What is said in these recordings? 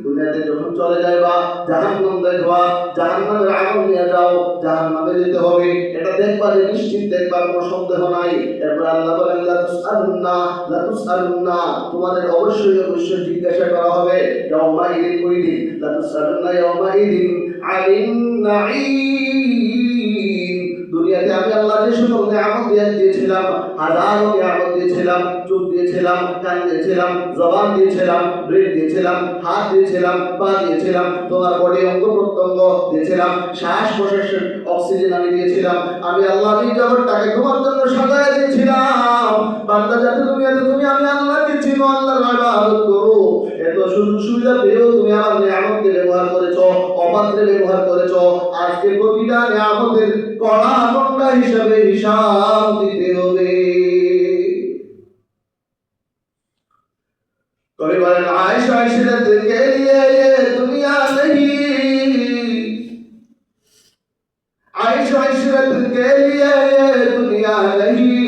দুনিয়াতে যখন চলে যাইবা জাহান্নাম দেখবা, জাহান্নামের আগুন নিয়ে যাও, জাহান্নামে যেতে হবে, এটা দেখবা যে নিশ্চিত দেখবা, কোনো সন্দেহ নাই। এরপর আল্লাহ বলেন লা তুসআলুন্না, তোমাদের অবশ্যই অবশ্যই জিজ্ঞাসা করা হবে ইয়াউমা ইদিন, ওই দিন, লা তুসআলুন্না ইয়াউমা ইদিন আনিন নাঈম। দুনিয়াতে আমি আল্লাহ যে সকল নিয়ামত দিয়েছিলাম, হাজারো নিয়ামত দিয়েছিলাম, চোখ দিয়েছিলাম, কান দিয়েছিলাম, জবান দিয়েছিলাম, ব্রেন দিয়েছিলাম, হাত দিয়েছিলাম, পা দিয়েছিলাম, তোমার বডি অঙ্গ প্রত্যঙ্গ দিয়েছিলাম, শ্বাস প্রশ্বাসের অক্সিজেন আমি দিয়েছিলাম, আমি আল্লাহ এই জগৎটাকে তোমার জন্য সাজায় দিয়েছিলাম। বান্দা, যাতে দুনিয়াতে তুমি আমি আল্লাহকে চিনো, আল্লাহর ইবাদত করো, এত সুযোগ সুবিধা পেয়েও তুমি আমার নিয়ামতকে ব্যবহার করেছো, অপাত্রে ব্যবহার করেছো। আজকে প্রতিটা নিয়ামতের কড়া কন্ডা হিসাবে হিসাব দিতে হবে। कभी बोले आयशा इशरत के लिए ये दुनिया नहीं, आयशा इशरत के लिए ये दुनिया नहीं,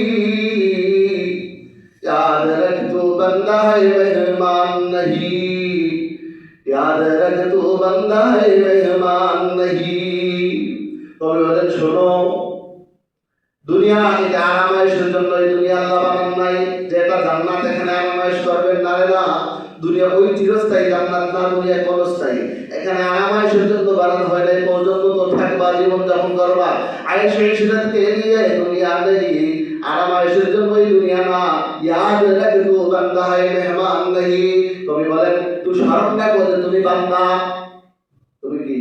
याद रख तू बंदा है मेहमान नहीं, याद रख तू बंदा है मेहमान नहीं। कभी बोले सुनो, দুনিয়া এই আরামায়েশের জন্য এই দুনিয়া আল্লাহ বানান নাই, যেটা জান্নাত এখানে আরামায়েশ করবেন না রে না। দুনিয়া ওই চিরস্থায়ী জান্নাত না, দুনিয়া ক্ষণস্থায়ী। এখানে আরামায়েশের জন্য বানানো হয় নাই, পর্যন্ত তো থাকবা, জীবন যাপন করবা। আয়েশা ইশরাতকে নিয়ে দুনিয়া নেই, আরামায়েশের জন্য এই দুনিয়া না। ইয়াদ রাখ তু বান্দা है মেহমান नहीं। কবি বলেন, তুই স্মরণ রাখো যে তুমি বান্দা। তুমি কি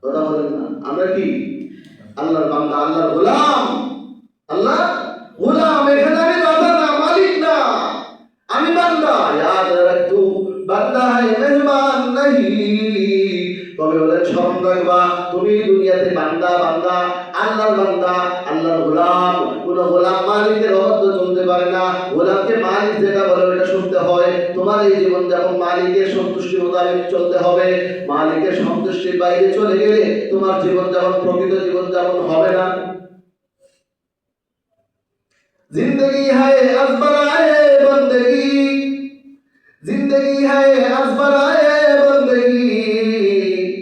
কথা বলেন না? আমরা কি আল্লাহর বান্দা, আল্লাহর গোলাম। আল্লাহ গোলাম, এখানে আমি রাজা না, মালিক না, আমি বান্দা। ইয়াদ রাখ তু বান্দা है মেহমান नहीं। কবে বলেন স্মরণ রাখবা তুমি দুনিয়াতে বান্দা, বান্দা আল্লাহর বান্দা, আল্লাহর গোলাম। কোন গোলাম মালিকের অবাধ্য চলতে পারে না। গোলামকে মালিক যেটা বলে ওটা শুনতে হয়। তোমার এই জীবন যেমন মালিকের সন্তুষ্টি মোতাবেক চলতে হবে। মালিকের সন্তুষ্টির বাইরে চলে গেলে তোমার জীবন যেমন প্রকৃত জীবন যেমন হবে না। जिंदगी है अज़बराए बंदगी, जिंदगी है अज़बराए बंदगी।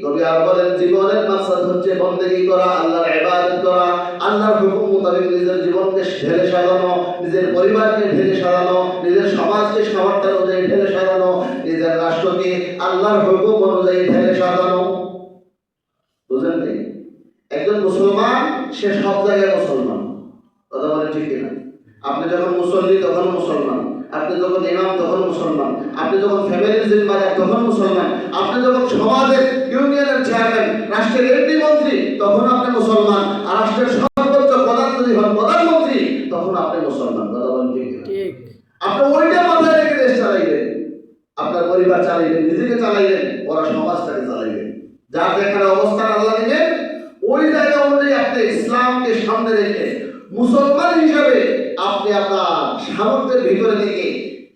তবে আর বলেন, জীবনের মাকসাদ হচ্ছে বন্দেগী করা, আল্লাহর ইবাদত করা, আল্লাহর হুকুম মোতাবেক নিজের জীবনকে ঢেলে সাজানো, নিজের পরিবারকে ঢেলে সাজানো, নিজের সমাজকে সামর্থ্য অনুযায়ী ঢেলে সাজানো, নিজের রাষ্ট্রকে আল্লাহর হুকুম অনুযায়ী ঢেলে সাজানো। বুঝলেন নাই? একজন মুসলমান সে সব জায়গায় মুসলমান। কথা বলেন ঠিক কিনা? আপনি যখন মুসল্লি তখন মুসলমান, আপনি যখন ইমাম তখন মুসলমান, আপনি যখন ফ্যামিলির জিম্মাদার তখন মুসলমান, আপনি যখন সমাজের ইউনিয়নের চেয়ারম্যান, রাষ্ট্রের এমপি মন্ত্রী তখন আপনি মুসলমান, আর রাষ্ট্রের সর্বোচ্চ প্রধান যদি হন প্রধানমন্ত্রী তখন আপনি মুসলমান। কথা বলেন ঠিক? আপনি ওইটা মাথায় রেখে দেশ চালাইবেন, আপনার পরিবার চালাইবেন, নিজেকে চালাইবেন, ওরা সমাজটাকে চালাইবেন। যার যেখানে অবস্থান আল্লাহ দিবেন ওই জায়গা অনুযায়ী আপনি ইসলামকে সামনে রেখে মুসলমান হিসাবে আপনি আপনার সামর্থ্যের ভিতরে থেকে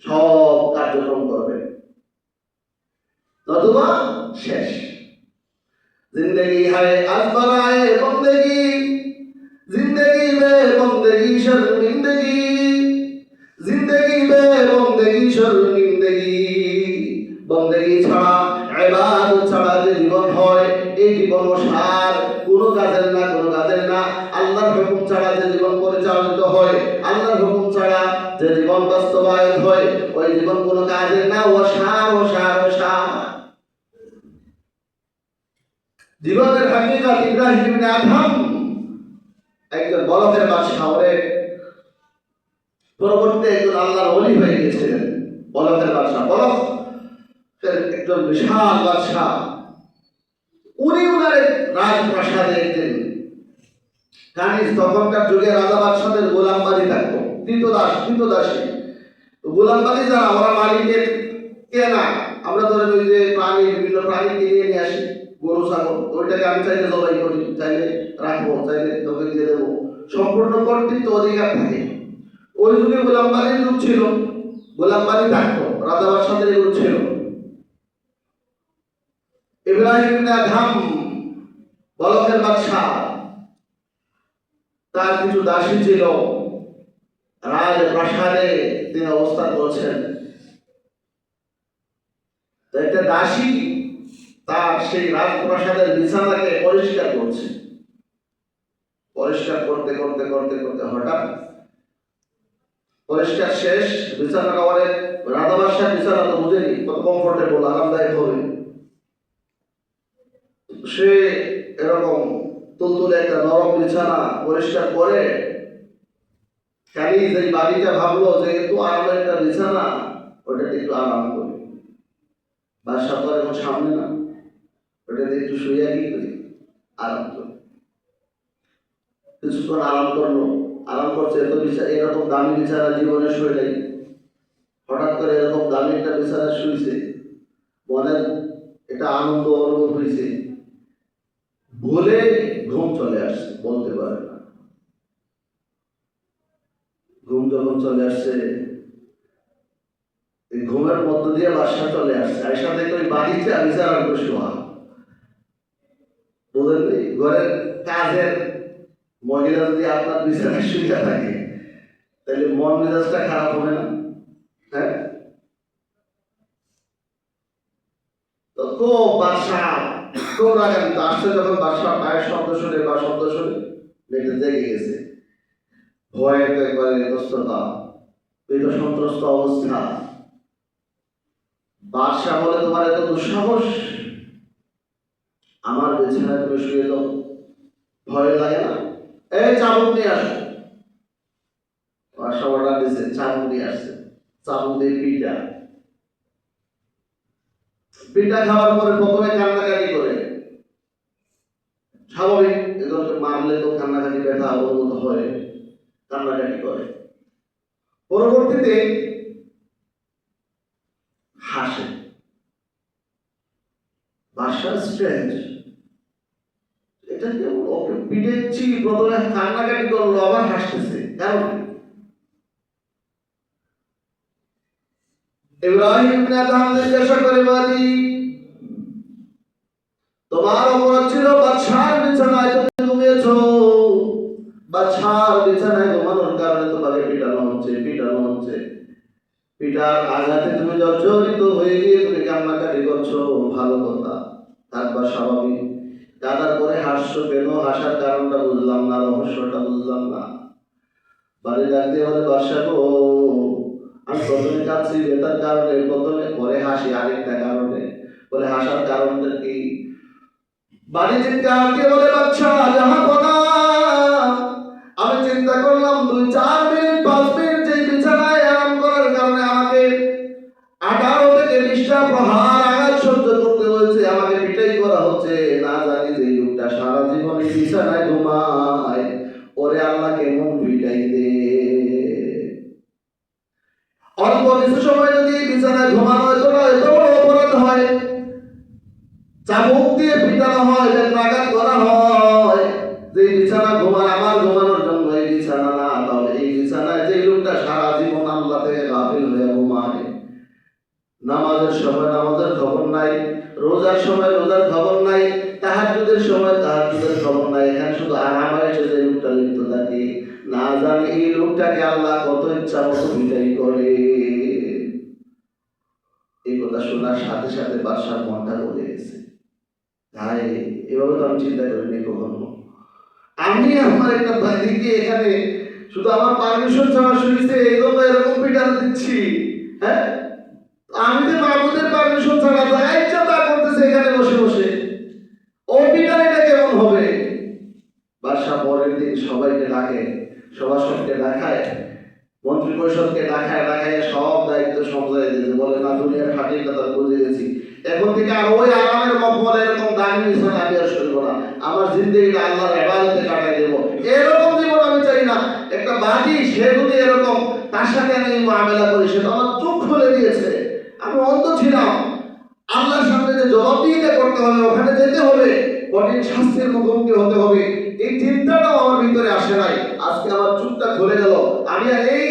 সব কার্যক্রম করবেন, নতুবা শেষ। जिंदगी है अज़बराए बंदगी, जिंदगी में बंदगी शर्मिंदगी, जिंदगी में बंदगी शर्मिंदगी। बंदगी ছাড়া ইবাদত ছাড়া যে জীবন হয় এই জীবন সার কোনো কাজের না, কোনো কাজের না। আল্লাহর হুকুম ছাড়া যে জীবন পরিচালিত হয়, আল্লাহর হুকুম ছাড়া যে জীবন বাস্তবায়ন হয় ওই জীবন কোনো কাজের না। ও সার, ও সার, ও সার। জীবনের হাকিকত ইব্রাহিম ইবনে আদহাম একজন বলকের বাদশা, পরবর্তীতে একজন আল্লাহর ওলি হয়ে গেছিলেন। বলকের বাদশা, বলক একজন বিশাল বাদশা। উনি উনার রাজপ্রাসাদে একদিন কানিজ, তখনকার যুগে রাজা বাদশাদের গোলামবাদী থাকতো, কৃতদাসী। গোলামবাদী যারা, ওরা মালিকের কেনা। আমরা ধরেন ওই যে প্রাণী, বিভিন্ন প্রাণী কিনে নিয়ে আসি, গরু ছাগল, ওইটাকে আমি চাইলে জবাই করি, চাইলে রাখবো, চাইলে তোকে দিয়ে দেবো, সম্পূর্ণ কর্তৃত্ব অধিকার থাকে। ওই যুগে গোলামবাদীর যুগ ছিল, গোলামবাদী থাকতো, রাজা বাদশাদের এগুলো ছিল। ইব্রাহিম ইবনে আদহাম বলকের বাদশা, তার কিছু দাসী ছিল, রাজপ্রাসাদে তিনি অবস্থান করছেন। তো একটা দাসী তার সেই রাজপ্রাসাদের বিছানাকে পরিষ্কার করছে। পরিষ্কার করতে করতে করতে করতে হঠাৎ পরিষ্কার শেষ, বিছানাটা অনেক রাধাবাসার বিছানা তো বুঝেনি কত কমফোর্টেবল আরামদায়ক হবে। সে এরকম তুলতুলে একটা নরম বিছানা পরিষ্কার করে খালি যে বাড়িটা ভাবলো যে একটু আরামের একটা বিছানা, ওটাতে একটু আরাম করি, বাসা তো এখন সামনে না, ওটাতে একটু শুয়ে কি করি, আরাম করি। কিছুক্ষণ আরাম করলো, আরাম করছে, এত এরকম দামি বিছানা জীবনে শুয়ে নেই। হঠাৎ করে এরকম দামি একটা বিছানা শুয়েছে, মনের এটা আনন্দ অনুভব হয়েছে, ভুলে ঘুম চলে আসছে, বলতে পারে না। ঘুম যখন চলে আসছে, এই ঘুমের মধ্য দিয়ে বাসা চলে আসছে, আয়সা দেখে ওই বাড়িতে বিছানার উপর শোয়া। বুঝলেন, ঘরের কাজের মহিলা যদি আপনার বিছানায় শুয়ে থাকে তাহলে মন মেজাজটা খারাপ হবে না? হ্যাঁ, তো খুব বাসা খুব রাগান্বিত আসছে। যখন বাসা পায়ের শব্দ শুনে বা শব্দ শুনে মেয়েটা জেগে গেছে, ভয়ে তো একবারে গ্রস্ততা, সন্ত্রস্ত অবস্থা। বাদশা বলে, তোমার এত দুঃসাহস, আমার বিছানায় তুমি শুয়ে দাও, ভয় লাগে না? এই চাবুক নিয়ে আসো। বাদশা অর্ডার দিয়েছে, চাবুক নিয়ে আসছে। চাবুক দিয়ে পিঠা পিঠা খাওয়ার পরে প্রথমে কান্নাকাটি করে, স্বাভাবিক, এদেরকে মারলে তো কান্নাকাটি ব্যথা অবগত হয়, কান্নাকাটি করে। পরবর্তীতে হাসে। বাদশা স্ট্রেঞ্জ, এটা কেমন, ওকে পিটেছি, প্রথমে কান্নাকাটি করলো, আবার হাসতেছে, কেন? ইব্রাহিম ইবনে আদহাম জিজ্ঞাসা করে, বাদি তোমার অপরাধ ছিল বাদশার বিছানায় তুমি ঘুমিয়েছো, বাদশার বিছানায় ঘুমানোর কারণে তোমাকে পিটানো হচ্ছে, পিটানো হচ্ছে। পিটার আঘাতে তুমি জর্জরিত হয়ে গিয়ে তুমি কান্নাকাটি করছো, ভালো কথা, থাকবা স্বাভাবিক। কাঁদার পরে হাসছো কেন? হাসার কারণটা বুঝলাম না, রহস্যটা বুঝলাম না। বাড়ি ডাকতে বলে, বাদশা গো, আমি প্রথমে কাঁদছি বেতার কারণে, প্রথমে পরে হাসি আরেকটা কারণে। বলে, হাসার কারণটা কি? বাড়ি চিৎকার দিয়ে বলে, বাদশা যাহা কথা, আমি চিন্তা করলাম 2-4 মিনিট 5 মিনিট যে বিছানায় আরাম করার কারণে আমাকে 18 থেকে 20টা প্রহার আঘাত সহ্য করতে হয়েছে, আমাকে পিটাই করা হচ্ছে। না জানি যে লোকটা সারা জীবন এই বিছানায় ঘুমায়, ওরে আল্লাহ কেমন পিটাই দে। অল্প কিছু সময় যদি বিছানায় ঘুমানো হয়তো না, এত বড় অপরাধ হয়, চাবুক দিয়ে পিটানো হয়, আঘাত করা হয়, যে বিছানা ঘুমার আমার ঘুমানোর জন্য এই বিছানা না, তাহলে এই বিছানায় যে লোকটা সারা জীবন আল্লাহ থেকে গাফিল হয়ে ঘুমায়, নামাজের সময় নামাজের খবর নাই, রোজার সময় রোজার খবর নাই, তাহাজ্জুদের সময় তাহাজ্জুদের খবর নাই, এখানে শুধু আরামায়েশে যে লোকটা লিপ্ত থাকে, না জানে এই লোকটাকে আল্লাহ কত ইচ্ছা মতো বিদায় করে। এই কথা শোনার সাথে সাথে বাদশার মনটা বলে গেছে, ভাই এভাবে তো আমি চিন্তা করিনি কখনো। আমি আমার একটা ভাইকে এখানে শুধু আমার পারমিশন ছাড়া শুনেছে, এই জন্য এরকম পিটান দিচ্ছি। হ্যাঁ, আমি তো মাহবুদের পারমিশন ছাড়া যা ইচ্ছা তা করতেছে এখানে বসে বসে, ও পিটান, এটা কেমন হবে? বাদশা পরের দিন সবাইকে ডাকে, সভাসদকে দেখায়, মন্ত্রী পরিষদকে দেখায়, দেখায় সব দায়িত্ব সমঝাই দিতে বলে, না দুনিয়ার খাটির কথা বুঝে গেছি, এখন থেকে আর ওই আরামের মহলে এরকম দামি বিছানা আমি আর শুনবো না, আমার জিন্দগিটা আল্লাহর ইবাদতে কাটাই দেবো। এরকম জীবন আমি চাই না। একটা বাদী সে যদি এরকম তার সাথে আমি মুআমালা করি, সে তো আমার চোখ খুলে দিয়েছে, আমি অন্ধ ছিলাম, আল্লাহর সামনে যে জবাবদিহিতা করতে হবে, ওখানে যেতে হবে, কঠিন শাস্তির মুখোমুখি হতে হবে, এই চিন্তাটাও আমার ভিতরে আসে নাই। আজকে আমার চোখটা খুলে গেল, আমি আর এই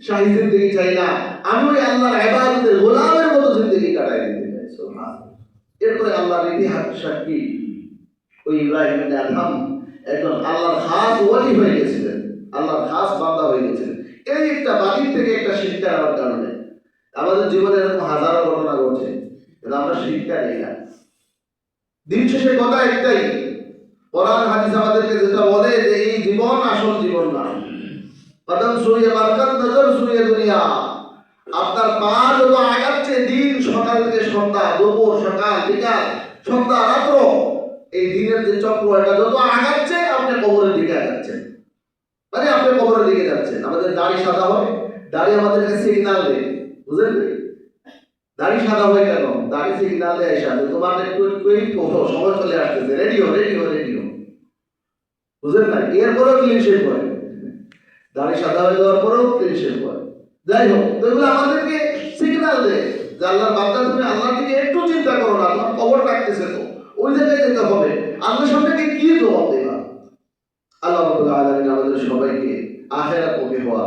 শাহী জিন্দগি চাই না, আমি ওই আল্লাহর ইবাদতের গোলামের মতো জিন্দগি কাটাই দিতে চাই। সুবহানাল্লাহ। এরপরে আল্লাহর ইতিহাস সাক্ষী, ওই ইব্রাহিম ইবনে আদহাম একজন আল্লাহর খাস ওয়ালি হয়ে গেছিলেন, আল্লাহর খাস বান্দা হয়ে গেছিলেন। এই একটা বাড়ির থেকে একটা শিক্ষা নেওয়ার কারণে আমাদের জীবনে এরকম হাজারো ঘটনা ঘটছে। দিন শেষে কথা একটাই, কোরআন হাদিস আমাদেরকে যেটা বলে যে এই জীবন আসল জীবন না। কদম সুইয়ে বারকাত, নজর সুইয়ে দুনিয়া। আপনার পা যত আগাচ্ছে, দিন সকাল থেকে সন্ধ্যা, দুপুর সকাল বিকাল সন্ধ্যা রাত্র, এই দিনের যে চক্র এটা যত আগাচ্ছে আপনি কবরের দিকে আগাচ্ছেন, মানে আপনি কবরের দিকে যাচ্ছেন। আমাদের দাড়ি সাদা হয়, দাড়ি আমাদেরকে সিগন্যাল দেয়, বুঝলেন? দাড়ি সাদা হয় কেন? দাড়ি সিগন্যাল দেয় এসে তোমার একটু একটু সময় চলে আসতেছে, রেডিও রেডিও রেডিও, বুঝলেন না? এরপরেও ক্লিন শেভ হয়, দাড়ি সাদা হয়ে যাওয়ার পরেও ক্লিন শেভ হয়। যাই হোক, তো এগুলো আমাদেরকে সিগন্যাল দেয় যে আল্লাহর বান্দা, তুমি আল্লাহর দিকে একটু চিন্তা করো না, তোমার কবর রাখতেছে তো, ওই জায়গায় যেতে হবে। আল্লাহর সামনে কি জবাব দেবা? আল্লাহ রাব্বুল আলামিন আমাদের সবাইকে আখিরাতমুখী হওয়া,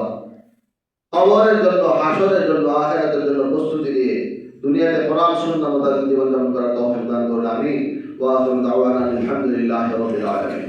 কবরের জন্য, হাসরের জন্য, আখিরাতের জন্য প্রস্তুতি নিয়ে দুনিয়াতে কোরআন সুন্নাহ মোতাবেক জীবনযাপন করার তৌফিক দান করুন। আমিন। ওয়া আখিরু দাওয়ানা আলহামদুলিল্লাহি রাব্বিল আলামিন।